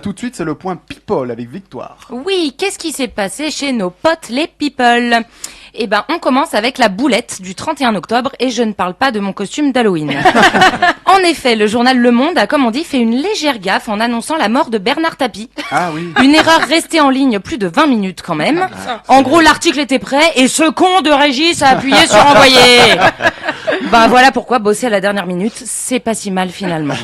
Tout de suite, c'est le point People avec Victoire. Oui, qu'est-ce qui s'est passé chez nos potes les people? Eh ben, on commence avec la boulette du 31 octobre et je ne parle pas de mon costume d'Halloween. En effet, le journal Le Monde a, comme on dit, fait une légère gaffe en annonçant la mort de Bernard Tapie. Ah oui. Une erreur restée en ligne plus de 20 minutes quand même. En gros, l'article était prêt et ce con de Régis a appuyé sur envoyer. Bah voilà pourquoi bosser à la dernière minute, c'est pas si mal finalement.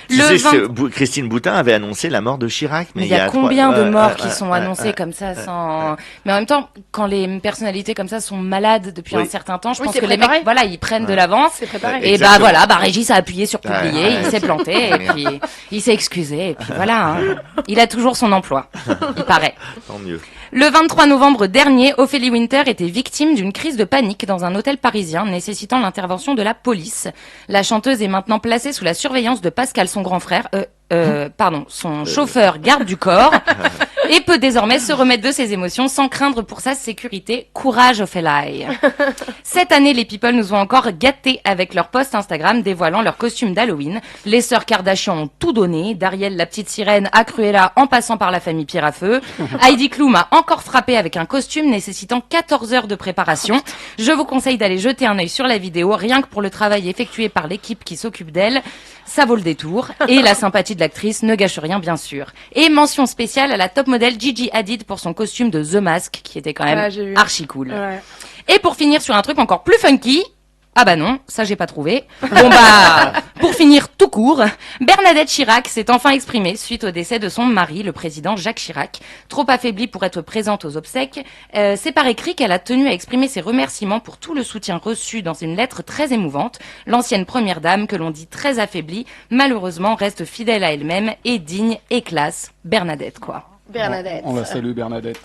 Tu sais, Christine Boutin avait annoncé la mort de Chirac. Mais il y a combien de morts qui sont annoncées comme ça sans... Mais en même temps, quand les personnalités comme ça sont malades depuis un certain temps, je pense que les mecs, voilà, ils prennent de l'avance. C'est préparé. Et bah voilà, bah Régis a appuyé sur publier, il s'est planté et puis il s'est excusé et puis voilà. Hein. Il a toujours son emploi, il paraît. Tant mieux. Le 23 novembre dernier, Ophélie Winter était victime d'une crise de panique dans un hôtel parisien nécessitant l'intervention de la police. La chanteuse est maintenant placée sous la surveillance de Pascal, son grand frère, son chauffeur garde du corps, et peut désormais se remettre de ses émotions sans craindre pour sa sécurité. Courage, Ophélie. Cette année, les people nous ont encore gâtés avec leur post Instagram dévoilant leur costume d'Halloween. Les sœurs Kardashian ont tout donné, d'Ariel la petite sirène à Cruella en passant par la famille Pierre à Feu. Heidi Klum a encore frappé avec un costume nécessitant 14 heures de préparation. Je vous conseille d'aller jeter un œil sur la vidéo, rien que pour le travail effectué par l'équipe qui s'occupe d'elle. Ça vaut le détour. Et la sympathie de l'actrice ne gâche rien, bien sûr. Et mention spéciale à la top modèle Gigi Hadid pour son costume de The Mask, qui était quand même archi cool. Ouais. Et pour finir sur un truc encore plus funky, ah bah non, ça j'ai pas trouvé. Bon bah, pour finir tout court, Bernadette Chirac s'est enfin exprimée suite au décès de son mari, le président Jacques Chirac. Trop affaiblie pour être présente aux obsèques, c'est par écrit qu'elle a tenu à exprimer ses remerciements pour tout le soutien reçu dans une lettre très émouvante. L'ancienne première dame, que l'on dit très affaiblie, malheureusement reste fidèle à elle-même et digne et classe. Bernadette, quoi. Bernadette. On la salue, Bernadette.